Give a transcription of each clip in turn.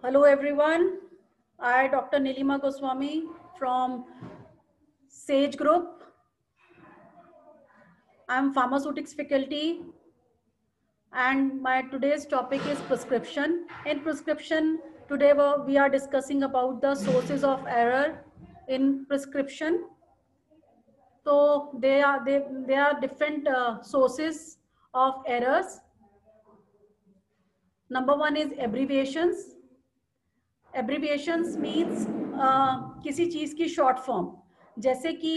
Hello everyone, I Dr. Nilima Goswami from Sage Group. I am pharmaceutics faculty and my today's topic is prescription. In prescription, today we are discussing about the sources of error in prescription. So there are different sources of errors. Number one is abbreviations. Abbreviations means किसी चीज़ की short form, जैसे कि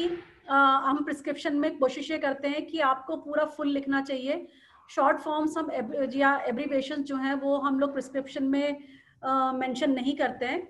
हम prescription में कोशिश ये करते हैं कि आपको पूरा फुल लिखना चाहिए. शॉर्ट फॉर्म्स हम या एब्रीविएशंस जो हैं वो हम लोग प्रिस्क्रिप्शन में मेंशन नहीं करते हैं,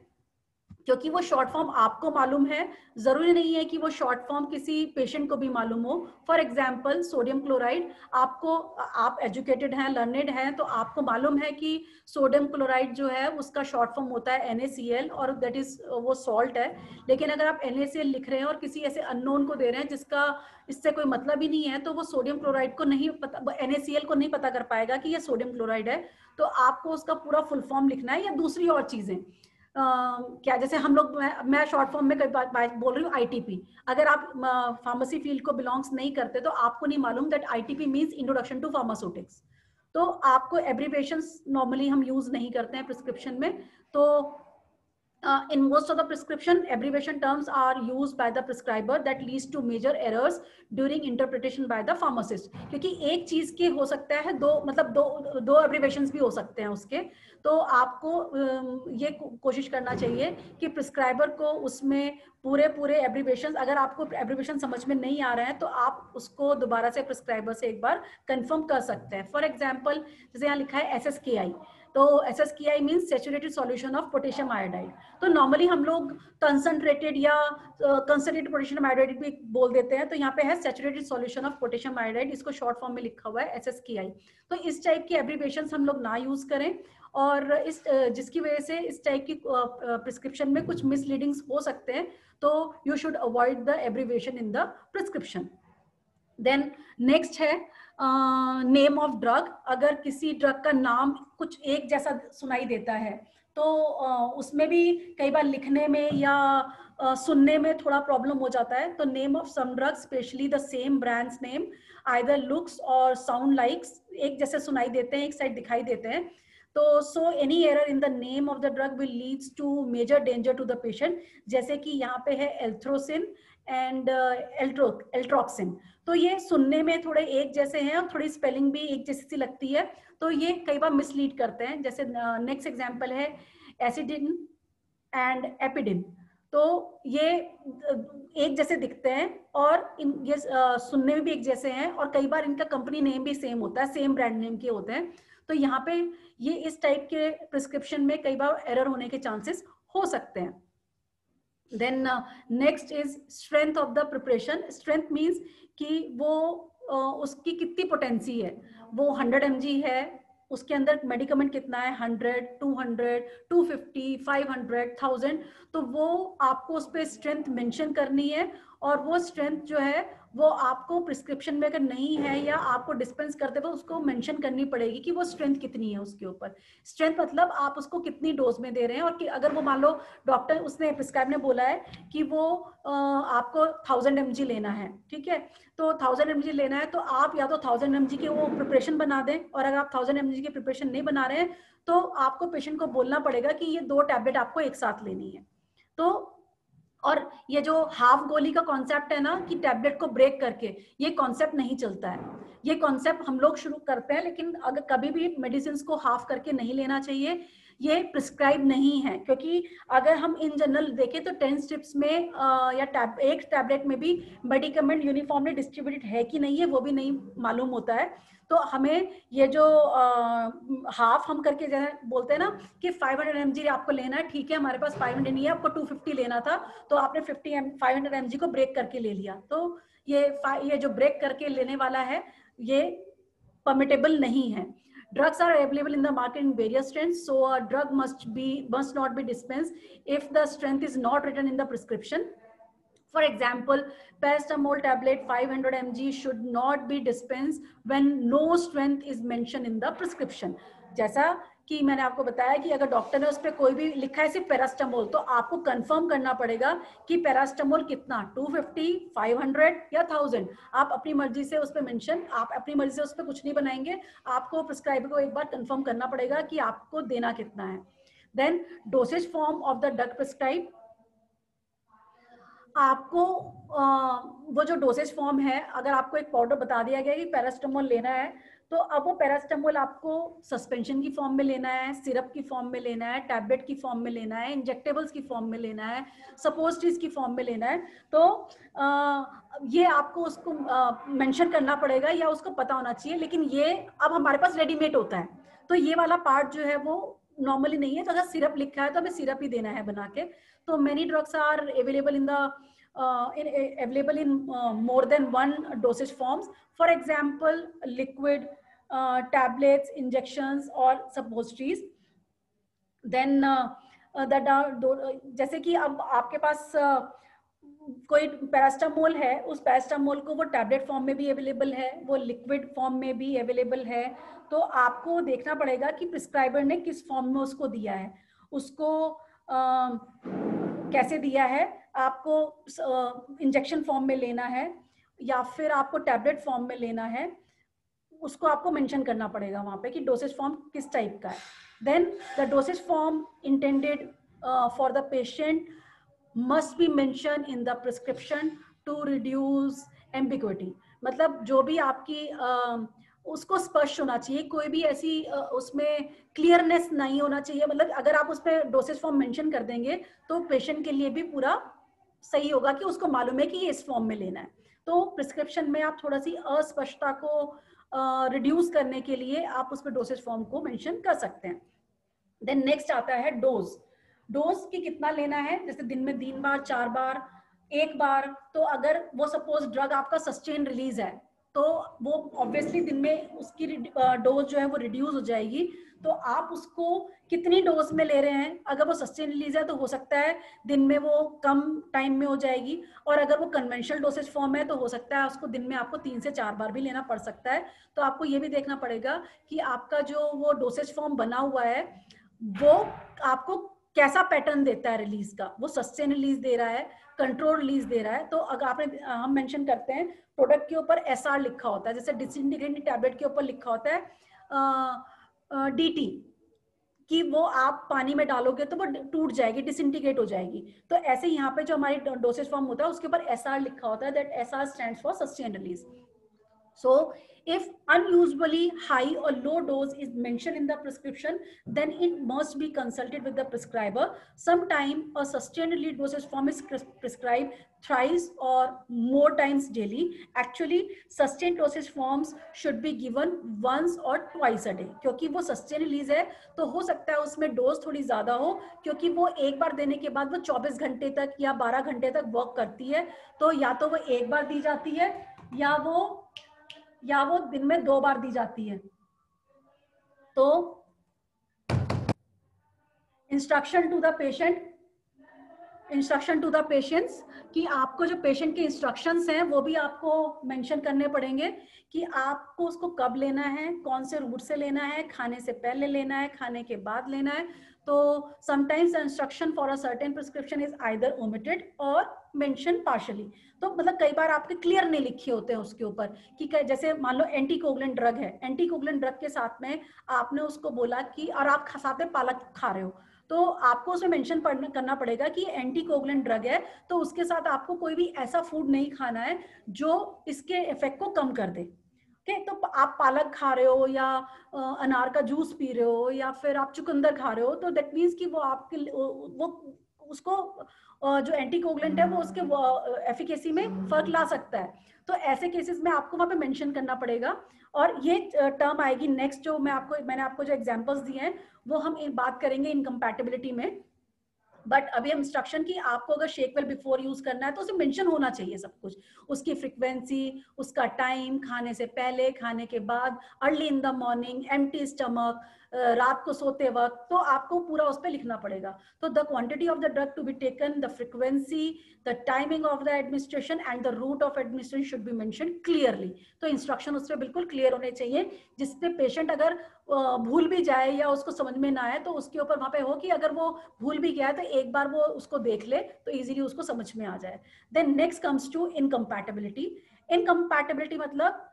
क्योंकि वो शॉर्ट फॉर्म आपको मालूम है, जरूरी नहीं है कि वो शॉर्ट फॉर्म किसी पेशेंट को भी मालूम हो. फॉर एग्जांपल सोडियम क्लोराइड, आप एजुकेटेड हैं, लर्नेड हैं, तो आपको मालूम है कि सोडियम क्लोराइड जो है उसका शॉर्ट फॉर्म होता है NaCl और दैट इज वो सॉल्ट है. लेकिन अगर आप NaCl लिख रहे हैं और किसी ऐसे अननोन को दे रहे हैं जिसका इससे कोई मतलब ही नहीं है, तो वो सोडियम क्लोराइड को नहीं पता, NaCl को नहीं पता कर पाएगा कि ये सोडियम क्लोराइड है. तो आपको उसका पूरा फुल फॉर्म लिखना है. या दूसरी और चीजें क्या, जैसे हम लोग, मैं शॉर्ट फॉर्म में कई बार बोल रही हूँ ITP. अगर आप फार्मेसी फील्ड को बिलोंग्स नहीं करते तो आपको नहीं मालूम that ITP means introduction to pharmaceutics. तो आपको एब्रीविएशंस नॉर्मली हम यूज नहीं करते हैं प्रिस्क्रिप्शन में. तो in most of the prescription, abbreviation terms are used by the prescriber that leads to major errors during interpretation by the pharmacist. क्योंकि एक चीज के हो सकता है दो, मतलब दो abbreviations भी हो सकते हैं उसके. तो आपको ये कोशिश करना चाहिए कि प्रिस्क्राइबर को उसमें पूरे एब्रीविएशंस, अगर आपको एब्रीविएशन समझ में नहीं आ रहे हैं तो आप उसको दोबारा से प्रिस्क्राइबर से एक बार कंफर्म कर सकते हैं. फॉर एग्जांपल, जैसे यहाँ लिखा है SSKI, तो SSKI means saturated solution of potassium iodide. तो नॉर्मली हम लोग कंसंट्रेटेड या कंसंट्रेटेड पोटेशियम आयोडाइड भी बोल देते हैं. तो यहाँ पे है saturated solution of potassium iodide, इसको शॉर्ट फॉर्म में लिखा हुआ है SSKI. तो इस टाइप की एब्रीविएशंस हम लोग ना यूज करें, और इस जिसकी वजह से इस टाइप की प्रिस्क्रिप्शन में कुछ मिसलीडिंग्स हो सकते हैं. तो you should avoid the abbreviation in the prescription. Then next है नेम ऑफ ड्रग. अगर किसी ड्रग का नाम कुछ एक जैसा सुनाई देता है तो उसमें भी कई बार लिखने में या सुनने में थोड़ा प्रॉब्लम हो जाता है. तो name of some drug, specially the same brands name, either looks और साउंड लाइक्स, एक जैसे सुनाई देते हैं, एक साइड दिखाई देते हैं. तो so any error in the name of the drug will leads to major danger to the patient. जैसे कि यहाँ पे है एल्थ्रोसिन एंड एल्ट्रोक्सिन. तो ये सुनने में थोड़े एक जैसे हैं और थोड़ी स्पेलिंग भी एक जैसी सी लगती है, तो ये कई बार मिसलीड करते हैं. जैसे नेक्स्ट एग्जांपल है एसिडिन एंड एपिडिन. तो ये एक जैसे दिखते हैं और ये सुनने में भी एक जैसे हैं, और कई बार इनका कंपनी नेम भी सेम होता है, सेम ब्रांड नेम के होते हैं. तो यहाँ पे ये इस टाइप के प्रिस्क्रिप्शन में कई बार एरर होने के चांसेस हो सकते हैं. Then next is strength of the preparation. Strength means कि वो उसकी कितनी पोटेंसी है. वो 100 mg है, उसके अंदर मेडिकमेंट कितना है, 100, 200, 250, 500, 1000. तो वो आपको उस पर स्ट्रेंथ मेंशन करनी है, और वो स्ट्रेंथ जो है वो आपको प्रिस्क्रिप्शन में अगर नहीं है या आपको डिस्पेंस करते हुए उसको मेंशन करनी पड़ेगी कि वो स्ट्रेंथ कितनी है. उसके ऊपर स्ट्रेंथ मतलब आप उसको कितनी डोज में दे रहे हैं, और कि अगर वो मान लो डॉक्टर उसने प्रिस्क्राइब ने बोला है कि वो आपको 1000 mg लेना है, ठीक है, तो 1000 mg लेना है, तो आप या तो 1000 mg की वो प्रिपरेशन बना दें, और अगर आप 1000 mg की प्रिपरेशन नहीं बना रहे हैं तो आपको पेशेंट को बोलना पड़ेगा कि ये 2 टैबलेट आपको एक साथ लेनी है. तो और ये जो हाफ गोली का कॉन्सेप्ट है ना कि टैबलेट को ब्रेक करके, ये कॉन्सेप्ट नहीं चलता है. ये कॉन्सेप्ट हम लोग शुरू करते हैं, लेकिन अगर कभी भी मेडिसिन को हाफ करके नहीं लेना चाहिए. ये प्रिस्क्राइब नहीं है, क्योंकि अगर हम इन जनरल देखें तो 10 स्ट्रिप्स में या एक टैबलेट में भी मेडिकमेंट यूनिफॉर्मली डिस्ट्रीब्यूटेड है कि नहीं है वो भी नहीं मालूम होता है. तो हमें ये जो हाफ हम करके जैसे बोलते हैं ना कि 500 mg आपको लेना है, ठीक है, हमारे पास 500 नहीं है, आपको 250 लेना था, तो आपने 500 mg को ब्रेक करके ले लिया. तो ये जो ब्रेक करके लेने वाला है ये परमिटेबल नहीं है. Drugs are available in the market in various strengths, so a drug must not be dispensed if the strength is not written in the prescription. For example, paracetamol tablet 500 mg should not be dispensed when no strength is mentioned in the prescription. जैसा कि मैंने आपको बताया कि अगर doctor ने उस पर कोई भी लिखा है सिर्फ पैरास्टामोल, तो आपको कंफर्म करना पड़ेगा कि पैरास्टामोल कितना, 250, 500 या 1000। आप अपनी मर्जी से उस पर मेंशन, आप अपनी मर्जी से उस पर कुछ नहीं बनाएंगे, आपको प्रिस्क्राइबर को एक बार कंफर्म करना पड़ेगा कि आपको देना कितना है। Then dosage form of the drug prescribe, आपको वो जो डोसेज फॉर्म है, अगर आपको एक पाउडर बता दिया गया कि पैरास्टामोल लेना है, तो अब वो पैरास्टामोल आपको सस्पेंशन की फॉर्म में लेना है, सिरप की फॉर्म में लेना है, टैबलेट की फॉर्म में लेना है, इंजेक्टेबल्स की फॉर्म में लेना है, सपोजिटरीज की फॉर्म में लेना है। तो ये आपको उसको मेंशन करना पड़ेगा या उसको पता होना चाहिए। लेकिन ये अब हमारे पास रेडीमेड होता है, तो ये वाला पार्ट जो है वो नॉर्मली नहीं है। तो अगर सिरप लिखा है तो हमें सिरप ही देना है बना के। तो many drugs are available in the available in more than one dosage forms. For example, liquid, tablets, injections or suppositories. Then that are जैसे कि अब आपके पास कोई पैरास्टामोल है, उस पैरास्टामोल को वो टैबलेट फॉर्म में भी अवेलेबल है, वो लिक्विड फॉर्म में भी अवेलेबल है। तो आपको देखना पड़ेगा कि प्रिस्क्राइबर ने किस फॉर्म में उसको दिया है, उसको कैसे दिया है, आपको इंजेक्शन फॉर्म में लेना है या फिर आपको टैबलेट फॉर्म में लेना है, उसको आपको मेंशन करना पड़ेगा वहां पे कि डोसेज फॉर्म किस टाइप का है। Then the dosage form intended for the patient must be mention in the prescription to reduce ambiguity. मतलब जो भी आपकी उसको स्पष्ट होना चाहिए, कोई भी ऐसी उसमें क्लियरनेस नहीं होना चाहिए। मतलब अगर आप उस पर डोसेज फॉर्म मेंशन कर देंगे तो पेशेंट के लिए भी पूरा सही होगा कि उसको मालूम है कि ये इस फॉर्म में लेना है। तो प्रिस्क्रिप्शन में आप थोड़ा सी अस्पष्टता को रिड्यूस करने के लिए आप उस पर डोसेज फॉर्म को मेंशन कर सकते हैं। देन नेक्स्ट आता है डोज। डोज की कितना लेना है, जैसे दिन में 3 बार, 4 बार, 1 बार। तो अगर वो सपोज ड्रग आपका सस्टेन रिलीज है तो वो ऑब्वियसली दिन में उसकी डोज जो है वो रिड्यूस हो जाएगी। तो आप उसको कितनी डोज में ले रहे हैं, अगर वो सस्टेन रिलीज है तो हो सकता है दिन में वो कम टाइम में हो जाएगी, और अगर वो कन्वेंशनल डोसेज फॉर्म है तो हो सकता है उसको दिन में आपको 3 से 4 बार भी लेना पड़ सकता है। तो आपको ये भी देखना पड़ेगा कि आपका जो वो डोसेज फॉर्म बना हुआ है वो आपको कैसा पैटर्न देता है रिलीज का, वो सस्टेन रिलीज दे रहा है, कंट्रोल रिलीज दे रहा है। तो अगर आपने हम मेंशन करते हैं प्रोडक्ट के ऊपर एसआर लिखा होता है, जैसे डिसइंटीग्रेटेड टैबलेट के ऊपर लिखा होता है डीटी, कि वो आप पानी में डालोगे तो वो टूट जाएगी, डिसइंटीग्रेट हो जाएगी। तो ऐसे यहाँ पे जो हमारी डोसेज फॉर्म होता है उसके ऊपर एसआर लिखा होता है, that SR stands for sustain release. So if unusually high or low dose is mentioned in the prescription, then it must be consulted with the prescriber. Sometime a sustained release dosage form is prescribed thrice or more times daily. Actually sustained dosage forms should be given once or twice a day, क्योंकि वो sustained release है तो हो सकता है उसमें dose थोड़ी ज्यादा हो, क्योंकि वो एक बार देने के बाद वो 24 घंटे तक या 12 घंटे तक वर्क करती है। तो या तो वो एक बार दी जाती है या वो दिन में 2 बार दी जाती है। तो इंस्ट्रक्शन टू द पेशेंट्स कि आपको जो पेशेंट के इंस्ट्रक्शंस हैं वो भी आपको मेंशन करने पड़ेंगे कि आपको उसको कब लेना है, कौन से रूट से लेना है, खाने से पहले लेना है, खाने के बाद लेना है। तो sometimes instruction for a certain prescription is either omitted और मेंशन पार्शियली। तो मतलब कई बार आपके क्लियर नहीं लिखे होते हैं उसके ऊपर कि जैसे मान लो एंटीकोगुलेंट ड्रग है, एंटीकोगुलेंट ड्रग के साथ में आपने उसको बोला कि, और आप साथ में पालक खा रहे हो, तो आपको उसमें मेंशन करना पड़ेगा कि एंटीकोगुलेंट ड्रग है, तो उसके साथ आपको कोई भी ऐसा फूड नहीं खाना है जो इसके इफेक्ट को कम कर दे। तो आप पालक खा रहे हो या अनार का जूस पी रहे हो या फिर आप चुकंदर खा रहे हो, तो दैट मीन्स कि वो आपके वो उसको जो एंटीकोगुलेंट है वो उसके एफिकेसी में फर्क ला सकता है। तो ऐसे केसेस में आपको वहां पे मेंशन करना पड़ेगा। और ये टर्म आएगी नेक्स्ट, जो मैंने आपको जो एग्जांपल्स दिए हैं वो हम बात करेंगे इनकम्पैटिबिलिटी में। बट अभी हम इंस्ट्रक्शन की, आपको अगर शेक वेल बिफोर यूज करना है तो उसे मेंशन होना चाहिए सब कुछ, उसकी फ्रीक्वेंसी, उसका टाइम, खाने से पहले, खाने के बाद, early in the morning, empty stomach, रात को सोते वक्त, तो आपको पूरा उस पर लिखना पड़ेगा। तो the quantity of the drug to be taken, the frequency, the timing of the administration and the route of administration should be mention clearly. तो इंस्ट्रक्शन उसमें बिल्कुल क्लियर होने चाहिए, जिसपे पेशेंट अगर भूल भी जाए या उसको समझ में ना आए तो उसके ऊपर वहां पे हो कि अगर वो भूल भी गया है तो एक बार वो उसको देख ले तो इजीली उसको समझ में आ जाए। Then next comes to incompatibility. Incompatibility मतलब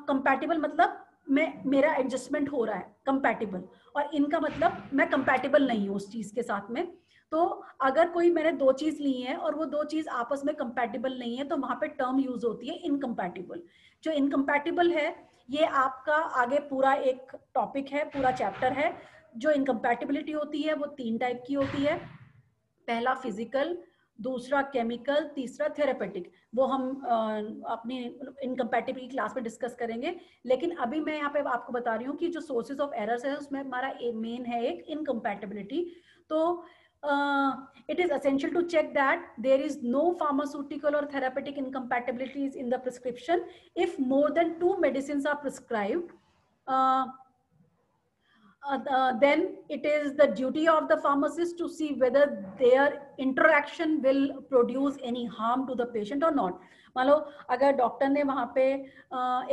कंपैटिबल मतलब मेरा एडजस्टमेंट हो रहा है, कंपैटिबल, और इनका मतलब मैं कंपैटिबल नहीं हूँ उस चीज के साथ में। तो अगर कोई मैंने दो चीज ली है और वो दो चीज आपस में कंपैटिबल नहीं है तो वहां पे टर्म यूज होती है इनकम्पैटिबल। जो इनकम्पैटिबल है ये आपका आगे पूरा एक टॉपिक है, पूरा चैप्टर है। जो इनकम्पैटिबिलिटी होती है वो 3 टाइप की होती है। पहला फिजिकल, दूसरा केमिकल, तीसरा थेरेपेटिक। वो हम अपनी इनकम्पैटिबिलिटी क्लास में डिस्कस करेंगे। लेकिन अभी मैं यहाँ पे आपको बता रही हूँ कि जो सोर्सेज ऑफ एरर्स है उसमें हमारा मेन है एक इनकम्पैटिबिलिटी। तो it is essential to check that there is no pharmaceutical or therapeutic incompatibilities in the prescription. If more than 2 medicines are prescribed, then it is the duty of the pharmacist to see whether their interaction will produce any harm to the patient or not. मान लो अगर doctor ने वहां पे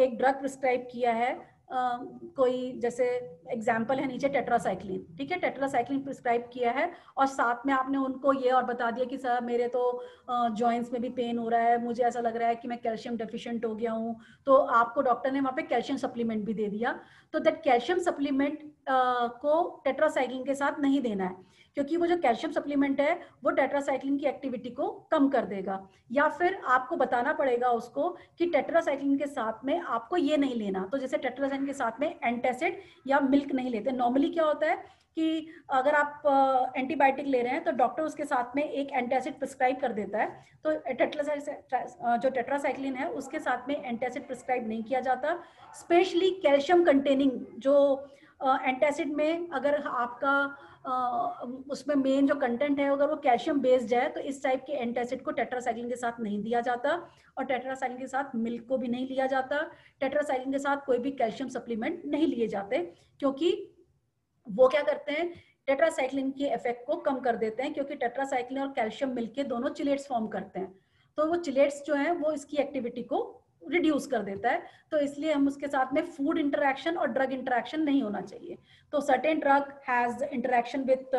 एक drug prescribe किया है, कोई जैसे एग्जाम्पल है नीचे टेट्रासाइक्लिन, ठीक है, टेट्रासाइक्लिन प्रिस्क्राइब किया है और साथ में आपने उनको ये और बता दिया कि सर मेरे तो जॉइंट्स में भी पेन हो रहा है, मुझे ऐसा लग रहा है कि मैं कैल्शियम डेफिशिएंट हो गया हूँ, तो आपको डॉक्टर ने वहां पे कैल्शियम सप्लीमेंट भी दे दिया। तो दैट कैल्शियम सप्लीमेंट को टेट्रासाइक्लिन के साथ नहीं देना है, क्योंकि वो जो कैल्शियम सप्लीमेंट है वो टेट्रासाइक्लिन की एक्टिविटी को कम कर देगा। या फिर आपको बताना पड़ेगा उसको कि टेट्रासाइक्लिन के साथ में आपको ये नहीं लेना। तो जैसे टेट्रासाइक्लिन के साथ में एंटासिड या मिल्क नहीं लेते। नॉर्मली क्या होता है कि अगर आप एंटीबायोटिक ले रहे हैं तो डॉक्टर उसके साथ में एक एंटासिड प्रिस्क्राइब कर देता है। तो जो टेट्रासाइक्लिन है उसके साथ में एंटासिड प्रिस्क्राइब नहीं किया जाता। स्पेशली कैल्शियम कंटेनिंग जो एंटासिड में अगर आपका उसमें मेन जो कंटेंट है अगर वो कैल्शियम बेस्ड है तो इस टाइप के एंटासिड को टेट्रासाइक्लिन के साथ नहीं दिया जाता। और टेट्रासाइक्लिन के साथ मिल्क को भी नहीं लिया जाता। टेट्रासाइक्लिन के साथ कोई भी कैल्शियम सप्लीमेंट नहीं लिए जाते, क्योंकि वो क्या करते हैं, टेट्रासाइक्लिन के इफेक्ट को कम कर देते हैं, क्योंकि टेट्रासाइक्लिन और कैल्शियम मिलके दोनों चिलेट्स फॉर्म करते हैं। तो वो चिलेट्स जो है वो इसकी एक्टिविटी को रिड्यूस कर देता है। तो इसलिए हम उसके साथ में फूड इंटरेक्शन और ड्रग इंटरेक्शन नहीं होना चाहिए। तो certain drug has interaction with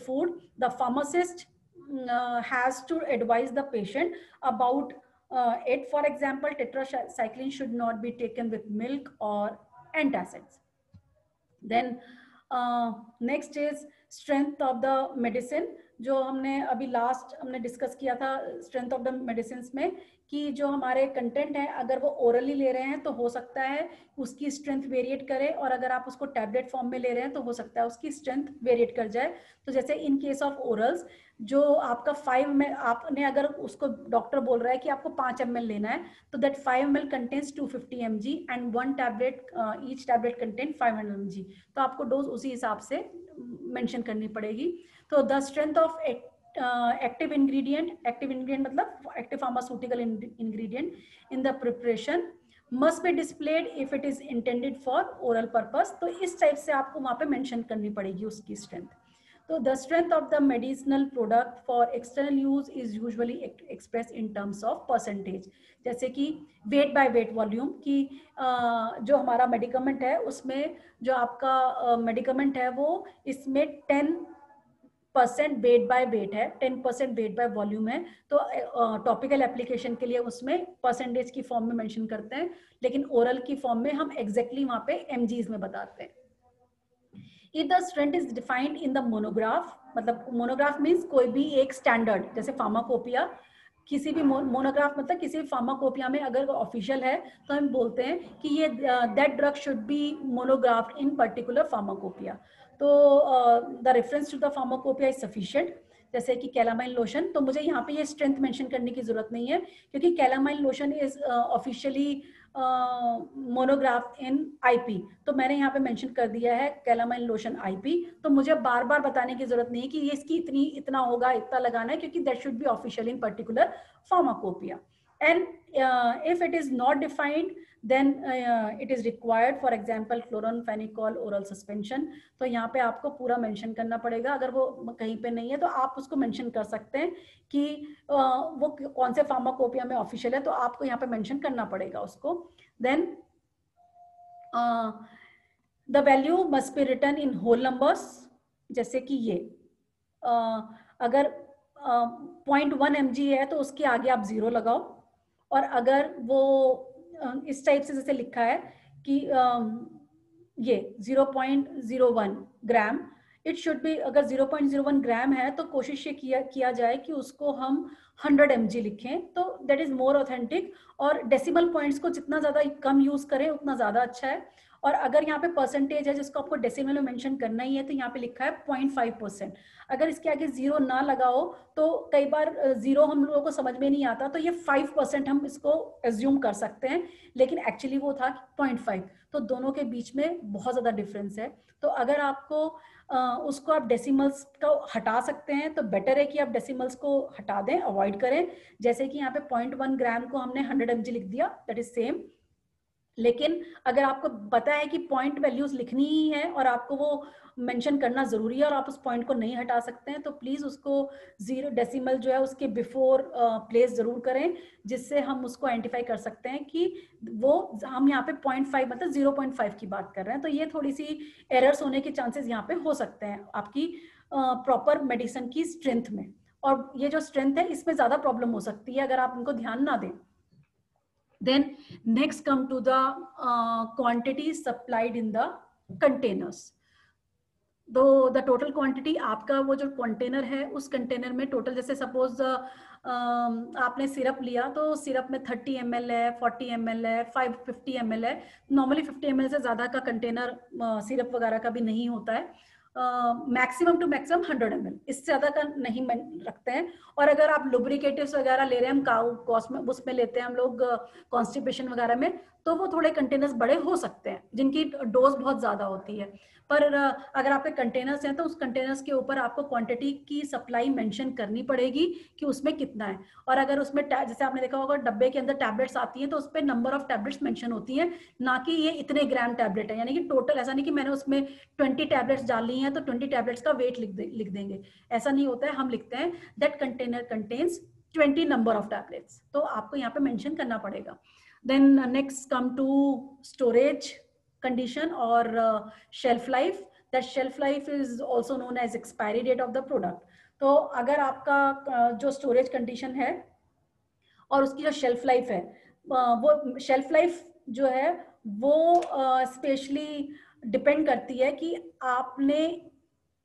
food, the pharmacist has to advise the patient about it. For example, tetracycline should not be taken with milk or antacids. Then next is strength of the medicine. जो हमने अभी last हमने discuss किया था strength of the medicine में, कि जो हमारे कंटेंट है अगर वो ओरली ले रहे हैं तो हो सकता है उसकी स्ट्रेंथ वेरिएट करे, और अगर आप उसको टैबलेट फॉर्म में ले रहे हैं तो हो सकता है उसकी स्ट्रेंथ वेरिएट कर जाए। तो जैसे इन केस ऑफ ओरल्स जो आपका 5 में आपने अगर उसको डॉक्टर बोल रहा है कि आपको 5 ml लेना है तो that 5 ml contains 250 mg and one tablet each tablet contain 500 mg। तो आपको डोज उसी हिसाब से मेंशन करनी पड़ेगी। तो the strength of active ingredient मतलब active pharmaceutical ingredient in the preparation must be displayed if it is intended for oral purpose. तो इस टाइप से आपको वहां पे मेंशन करनी पड़ेगी उसकी स्ट्रेंथ। तो the strength of the medicinal product for external use is usually expressed in terms of percentage। जैसे कि weight by weight volume की जो हमारा मेडिकमेंट है उसमें जो आपका मेडिकमेंट है वो इसमें 10% वेट बाय वेट है, 10% वेट बाय वॉल्यूम है। तो टॉपिकल एप्लीकेशन के लिए उसमें परसेंटेज की फॉर्म में मेंशन करते हैं, लेकिन ओरल की फॉर्म में हम एग्जैक्टली वहां पे mgs में बताते हैं। If the strength is defined in the monograph, मतलब monograph means कोई भी एक स्टैंडर्ड, जैसे फार्माकोपिया, किसी भी मोनोग्राफ मतलब किसी भी फार्माकोपिया में अगर ऑफिशियल है तो हम बोलते हैं कि ये that drug should be monographed in particular pharmacopoeia. तो the reference to the pharmacopoeia is sufficient. जैसे कि कैलामाइन लोशन, तो मुझे यहाँ पे ये स्ट्रेंथ मेंशन करने की जरूरत नहीं है क्योंकि calamine lotion is officially monograph in IP. तो मैंने यहाँ पे मेंशन कर दिया है कैलामाइन लोशन आईपी। तो मुझे बार बार बताने की जरूरत नहीं है कि ये इसकी इतना होगा, इतना लगाना है, क्योंकि that should be official in particular pharmacopoeia. And if it is not defined, then it is required, for example chloramphenicol oral suspension. तो यहाँ पे आपको पूरा मेंशन करना पड़ेगा. अगर वो कहीं पे नहीं है तो आप उसको मेंशन कर सकते हैं कि वो कौन से फार्माकोपिया में ऑफिशियल है, तो आपको यहाँ पे मेंशन करना पड़ेगा उसको. Then the value must be written in whole numbers. जैसे कि ये अगर 0.1 mg है तो उसके आगे आप 0 लगाओ. और अगर वो इस टाइप से जैसे लिखा है कि ये 0.01 ग्राम, इट शुड बी, अगर 0.01 ग्राम है तो कोशिश ये किया जाए कि उसको हम 100 mg लिखें, तो दैट इज मोर ऑथेंटिक. और डेसिमल पॉइंट्स को जितना ज्यादा कम यूज करें उतना ज्यादा अच्छा है. और अगर यहाँ पे परसेंटेज है जिसको आपको डेसिमल में मेंशन करना ही है, तो यहाँ पे लिखा है 0.5%. अगर इसके आगे 0 ना लगाओ तो कई बार 0 हम लोगों को समझ में नहीं आता, तो ये 5% हम इसको एज्यूम कर सकते हैं, लेकिन एक्चुअली वो था 0.5. तो दोनों के बीच में बहुत ज्यादा डिफरेंस है. तो अगर आपको उसको आप डेसिमल्स को हटा सकते हैं तो बेटर है कि आप डेसिमल्स को हटा दें, अवॉइड करें. जैसे कि यहाँ पे 0.1 ग्राम को हमने 100 mg लिख दिया, दैट इज सेम. लेकिन अगर आपको पता है कि पॉइंट वैल्यूज लिखनी ही है और आपको वो मेंशन करना जरूरी है और आप उस पॉइंट को नहीं हटा सकते हैं, तो प्लीज उसको 0 डेसिमल जो है उसके बिफोर प्लेस जरूर करें, जिससे हम उसको आइडेंटिफाई कर सकते हैं कि वो हम यहाँ पे 0.5 मतलब 0.5 की बात कर रहे हैं. तो ये थोड़ी सी एरर्स होने के चांसेस यहाँ पे हो सकते हैं आपकी प्रॉपर मेडिसिन की स्ट्रेंथ में. और ये जो स्ट्रेंथ है इसमें ज्यादा प्रॉब्लम हो सकती है अगर आप उनको ध्यान ना दें. Then next come to the quantity supplied in the containers. the total quantity, आपका वो जो कंटेनर है उस कंटेनर में टोटल, जैसे सपोज आपने सिरप लिया तो सिरप में 30 ml है, 40 ml है, 50 ml है. नॉर्मली 50 ml से ज्यादा का कंटेनर सिरप वगैरह का भी नहीं होता है. मैक्सिमम टू मैक्सिमम 100 ml, इससे ज्यादा का नहीं रखते हैं. और अगर आप लुब्रिकेटिव्स वगैरह ले रहे हैं, हम काउ उसमें लेते हैं हम लोग कॉन्स्टिपेशन वगैरह में, तो वो थोड़े कंटेनर्स बड़े हो सकते हैं जिनकी डोज बहुत ज्यादा होती है. पर अगर आपके कंटेनर्स हैं तो उस कंटेनर्स के ऊपर आपको क्वांटिटी की सप्लाई मेंशन करनी पड़ेगी कि उसमें कितना है. और अगर उसमें जैसे आपने देखा होगा डब्बे के अंदर टैबलेट्स आती हैं तो उस पर नंबर ऑफ टैबलेट्स मेंशन होती हैं, ना कि ये इतने ग्राम टैबलेट है. यानी कि टोटल, ऐसा नहीं कि मैंने उसमें 20 टैबलेट्स डाली हैं तो 20 टैबलेट्स का वेट लिख देंगे, ऐसा नहीं होता है. हम लिखते हैं that container contains 20 number of tablets, तो आपको यहाँ पे मेंशन करना पड़ेगा. Then next come to storage condition or shelf life. That shelf life is also known as expiry date of the product. तो अगर आपका जो स्टोरेज कंडीशन है और उसकी जो शेल्फ लाइफ है, वो शेल्फ लाइफ जो है वो स्पेशली डिपेंड करती है कि आपने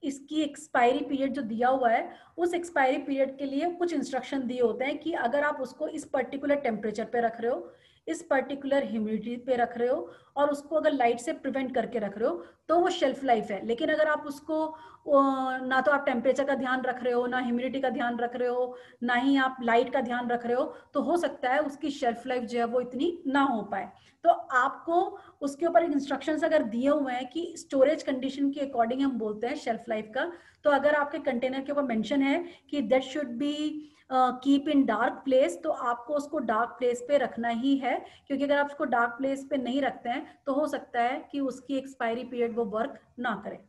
इसकी एक्सपायरी पीरियड जो दिया हुआ है, उस एक्सपायरी पीरियड के लिए कुछ इंस्ट्रक्शन दिए होते हैं कि अगर आप उसको इस पर्टिकुलर टेम्परेचर पे रख रहे हो, इस पर्टिकुलर ह्यूमिडिटी पे रख रहे हो और उसको अगर लाइट से प्रिवेंट करके रख रहे हो, तो वो शेल्फ लाइफ है. लेकिन अगर आप उसको ना तो आप टेम्परेचर का ध्यान रख रहे हो, ना ह्यूमिडिटी का ध्यान रख रहे हो, ना ही आप लाइट का ध्यान रख रहे हो, तो हो सकता है उसकी शेल्फ लाइफ जो है वो इतनी ना हो पाए. तो आपको उसके ऊपर इंस्ट्रक्शंस अगर दिए हुए हैं कि स्टोरेज कंडीशन के अकॉर्डिंग हम बोलते हैं शेल्फ लाइफ का, तो अगर आपके कंटेनर के ऊपर मेंशन है कि that should be keep in dark place, तो आपको उसको डार्क प्लेस पे रखना ही है, क्योंकि अगर आप उसको डार्क प्लेस पे नहीं रखते हैं तो हो सकता है कि उसकी एक्सपायरी पीरियड वो वर्क ना करे.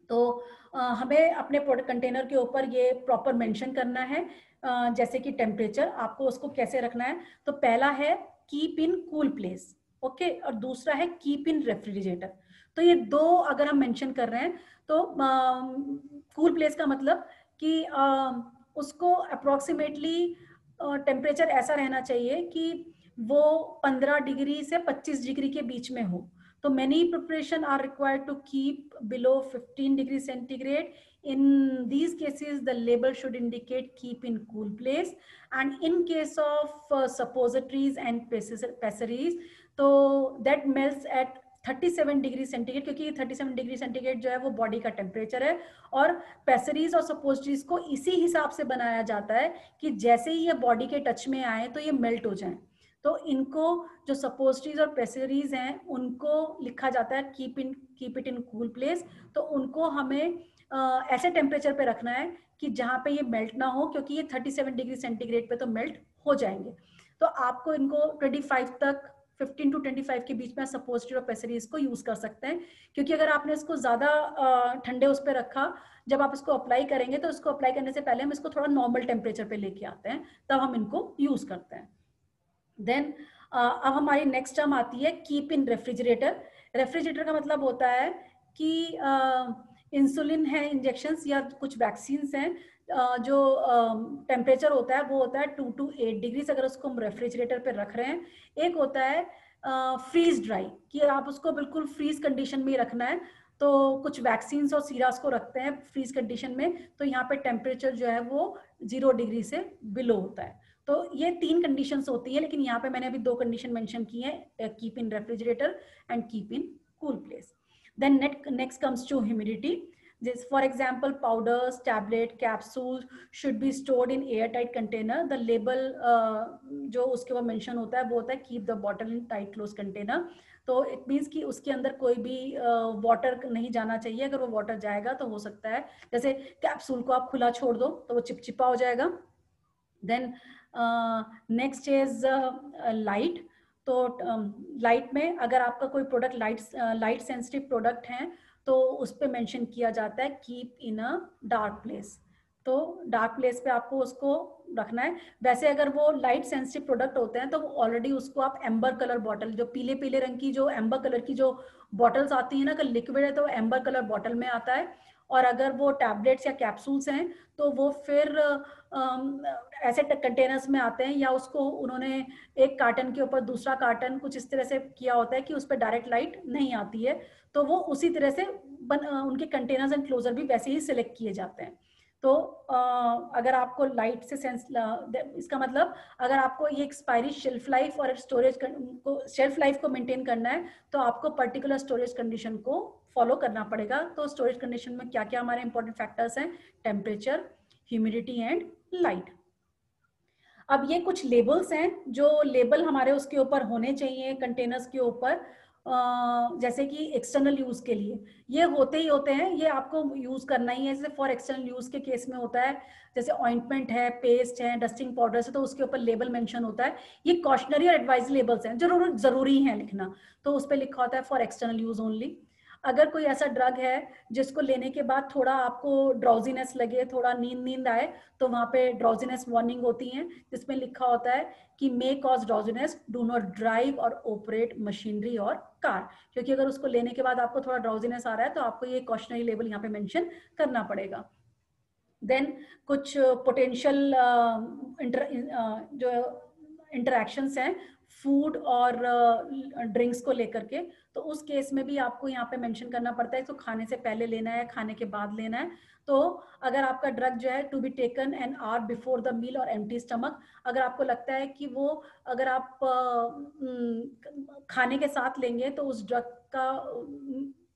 तो हमें अपने प्रोडक्ट कंटेनर के ऊपर ये प्रॉपर मेंशन करना है. जैसे कि टेम्परेचर आपको उसको कैसे रखना है, तो पहला है keep in cool place, okay, और दूसरा है कीप इन रेफ्रिजरेटर. तो ये दो अगर हम मेंशन कर रहे हैं तो कूल प्लेस का मतलब कि उसको अप्रोक्सीमेटली टेम्परेचर ऐसा रहना चाहिए कि वो 15 डिग्री से 25 डिग्री के बीच में हो. So many preparation are required to keep below 15 degrees centigrade. In these cases, the label should indicate keep in cool place. And in case of suppositories and pessaries, so that melts at 37 degree centigrade, क्योंकि 37 degree centigrade जो है वो body का temperature है. और पेसरीज और suppositories को इसी हिसाब से बनाया जाता है कि जैसे ही ये बॉडी के टच में आए तो ये मेल्ट हो जाए. तो इनको जो सपोजिटरीज और पेसरीज हैं उनको लिखा जाता है keep it in cool place. तो उनको हमें ऐसे टेम्परेचर पे रखना है कि जहाँ पे ये मेल्ट ना हो, क्योंकि ये 37 डिग्री सेंटीग्रेड पे तो मेल्ट हो जाएंगे. तो आपको इनको 25 तक 15 to 25 के बीच में सपोजिटरी और पेसरीज को यूज कर सकते हैं, क्योंकि अगर आपने इसको ज्यादा ठंडे उस पर रखा, जब आप इसको अप्लाई करेंगे तो इसको अप्लाई करने से पहले हम इसको थोड़ा नॉर्मल टेम्परेचर पे लेके आते हैं, तब हम इनको यूज करते हैं। देन अब हमारी नेक्स्ट टर्म आती है कीप इन रेफ्रिजरेटर। रेफ्रिजरेटर का मतलब होता है कि इंसुलिन है, इंजेक्शंस या कुछ वैक्सीन्स हैं, जो टेम्परेचर होता है वो होता है 2 to 8 डिग्री, अगर उसको हम रेफ्रिजरेटर पे रख रहे हैं। एक होता है फ्रीज ड्राई, कि आप उसको बिल्कुल फ्रीज कंडीशन में ही रखना है, तो कुछ वैक्सीन्स और सीरास को रखते हैं फ्रीज कंडीशन में, तो यहाँ पे टेम्परेचर जो है वो 0 डिग्री से बिलो होता है। तो ये 3 कंडीशंस होती है, लेकिन यहाँ पे मैंने अभी 2 कंडीशन मेंशन की है, keep in refrigerator and keep in cool place. Then next comes to humidity. This, for example, powders, tablet, capsules should be stored in airtight container. The label जो उसके ऊपर mention होता है वो होता है keep the bottle in tight closed container. तो it means कि उसके अंदर कोई भी वाटर नहीं जाना चाहिए। अगर वो वाटर जाएगा तो हो सकता है, जैसे कैप्सूल को आप खुला छोड़ दो तो वो चिपचिपा हो जाएगा। Then next is light. तो लाइट में अगर आपका कोई प्रोडक्ट लाइट सेंसिटिव प्रोडक्ट है तो उस पर मेंशन किया जाता है keep in a dark place. तो डार्क प्लेस पे आपको उसको रखना है। वैसे अगर वो लाइट सेंसिटिव प्रोडक्ट होते हैं तो ऑलरेडी उसको आप एम्बर कलर बॉटल, जो पीले पीले रंग की जो एम्बर कलर की जो बॉटल्स आती है ना, अगर लिक्विड है तो एम्बर कलर बॉटल में आता है, और अगर वो टैबलेट्स या कैप्सूल्स हैं तो वो फिर ऐसे कंटेनर्स में आते हैं, या उसको उन्होंने एक कार्टन के ऊपर दूसरा कार्टन कुछ इस तरह से किया होता है कि उस पर डायरेक्ट लाइट नहीं आती है, तो वो उसी तरह से उनके कंटेनर्स एंड क्लोजर भी वैसे ही सिलेक्ट किए जाते हैं। तो अगर आपको लाइट से सेंस, इसका मतलब अगर आपको ये एक्सपायरी शेल्फ लाइफ और स्टोरेज को, शेल्फ लाइफ को मेंटेन करना है तो आपको पर्टिकुलर स्टोरेज कंडीशन को फॉलो करना पड़ेगा। तो स्टोरेज कंडीशन में क्या क्या हमारे इंपॉर्टेंट फैक्टर्स हैं? Temperature, humidity and light. अब ये कुछ लेबल्स हैं जो लेबल हमारे उसके ऊपर होने चाहिए कंटेनर्स के ऊपर, जैसे कि एक्सटर्नल यूज के लिए ये होते ही होते हैं, ये आपको यूज करना ही है। जैसे फॉर एक्सटर्नल यूज के केस में होता है, जैसे ऑइंटमेंट है, पेस्ट है, डस्टिंग पाउडर है, तो उसके ऊपर लेबल मेंशन होता है। ये कॉशनरी और एडवाइजरी लेबल्स हैं, जरूरी है लिखना, तो उस पर लिखा होता है फॉर एक्सटर्नल यूज ओनली। अगर कोई ऐसा ड्रग है जिसको लेने के बाद थोड़ा आपको ड्राउजीनेस लगे, थोड़ा नींद आए, तो वहां पे ड्राउजीनेस वार्निंग होती है, जिसमें लिखा होता है कि may cause drowsiness, do not drive और ऑपरेट मशीनरी और कार। क्योंकि अगर उसको लेने के बाद आपको थोड़ा ड्राउजीनेस आ रहा है तो आपको ये कॉशनरी लेबल यहाँ पे मेंशन करना पड़ेगा। देन कुछ पोटेंशियल जो इंटरेक्शंस हैं फूड और ड्रिंक्स को लेकर के, तो उस केस में भी आपको यहाँ पे मेंशन करना पड़ता है तो खाने से पहले लेना है, खाने के बाद लेना है। तो अगर आपका ड्रग जो है to be taken an hour before the meal और एम्प्टी स्टमक, अगर आपको लगता है कि वो अगर आप खाने के साथ लेंगे तो उस ड्रग का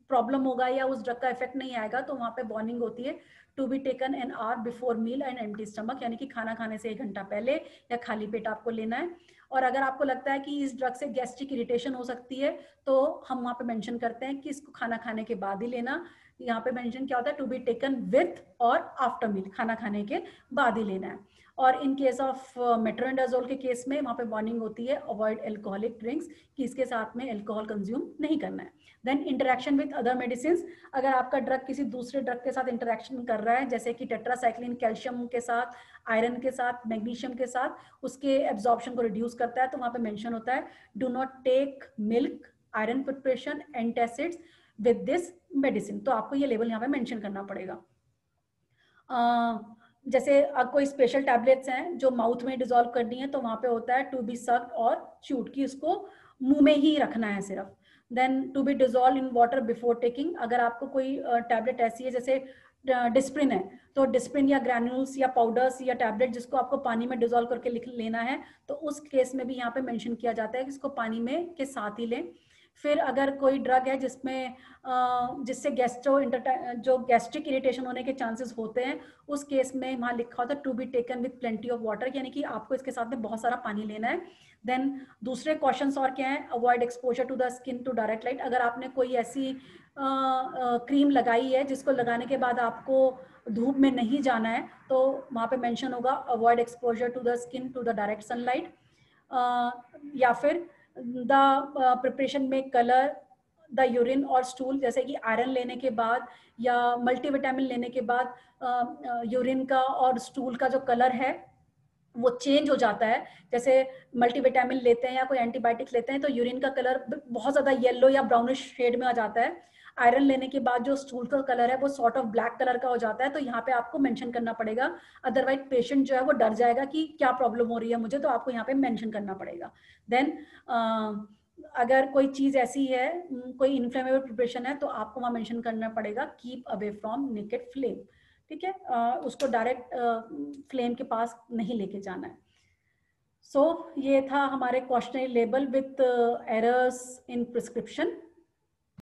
प्रॉब्लम होगा या उस ड्रग का इफेक्ट नहीं आएगा, तो वहाँ पे वार्निंग होती है to be taken an hour before meal and empty stomach, यानी कि खाना खाने से 1 घंटा पहले या खाली पेट आपको लेना है। और अगर आपको लगता है कि इस ड्रग से गैस्ट्रिक इरिटेशन हो सकती है तो हम वहाँ पे मेंशन करते हैं कि इसको खाना खाने के बाद ही लेना। यहाँ पे मेंशन क्या होता है? टू बी टेकन विथ और आफ्टर मील, खाना खाने के बाद ही लेना है। और इन केस ऑफ मेट्रोनिडाजोल के केस में वहाँ पे वार्निंग होती है अवॉइड एल्कोहलिक ड्रिंक्स, कि इसके साथ में एल्कोहल कंज्यूम नहीं करना है। Then interaction with other medicine, अगर आपका ड्रग किसी दूसरे ड्रग के साथ इंटरेक्शन कर रहा है, जैसे कि टेट्रासाइक्लिन कैल्शियम के साथ, आयरन के साथ, मैग्नीशियम के साथ, उसके एब्जॉर्प्शन को रिड्यूस करता है, तो वहाँ पे मेंशन होता है do not take milk, iron preparation, antacids with this medicine. तो आपको ये लेवल यहाँ पे मेंशन करना पड़ेगा। जैसे कोई स्पेशल टैबलेट्स हैं जो माउथ में डिजोल्व करनी है, तो वहाँ पे होता है टू बी सक्ड और च्यूड, की उसको मुंह में ही रखना है सिर्फ। Then to be dissolve in water before taking, अगर आपको कोई टैबलेट ऐसी है जैसे डिस्प्रिन है, तो डिस्प्रिन या ग्रैन्यूल्स या पाउडर्स या टैबलेट जिसको आपको पानी में डिजोल्व करके लेना है, तो उस केस में भी यहाँ पे मेंशन किया जाता है कि इसको पानी में के साथ ही लें। फिर अगर कोई ड्रग है जिसमें जिससे जो गैस्ट्रिक इरिटेशन होने के चांसेस होते हैं, उस केस में वहाँ लिखा होता है to be taken with plenty of water, यानी कि आपको इसके साथ में बहुत सारा पानी लेना है। देन दूसरे क्वेश्चंस और क्या है? Avoid exposure to the skin to direct light, अगर आपने कोई ऐसी क्रीम लगाई है जिसको लगाने के बाद आपको धूप में नहीं जाना है, तो वहाँ पे मेंशन होगा avoid exposure to the skin to the direct sunlight. या फिर द प्रिपरेशन में कलर द यूरिन और स्टूल, जैसे कि आयरन लेने के बाद या मल्टीविटामिन लेने के बाद यूरिन का और स्टूल का जो कलर है वो चेंज हो जाता है। जैसे मल्टीविटामिन लेते हैं या कोई एंटीबायोटिक्स लेते हैं तो यूरिन का कलर बहुत ज्यादा येलो या ब्राउनिश शेड में आ जाता है। आयरन लेने के बाद जो स्टूल का कलर है वो सॉर्ट ऑफ ब्लैक कलर का हो जाता है। तो यहाँ पे आपको मेंशन करना पड़ेगा, अदरवाइज पेशेंट जो है वो डर जाएगा कि क्या प्रॉब्लम हो रही है मुझे, तो आपको यहाँ पे मेंशन करना पड़ेगा। देन अगर कोई चीज ऐसी है, कोई इन्फ्लेमेबल प्रिपरेशन है, तो आपको वहां मेंशन करना पड़ेगा keep away from naked flame. ठीक है, उसको डायरेक्ट फ्लेम के पास नहीं लेके जाना है। सो ये था हमारे questionnaire label with errors in prescription.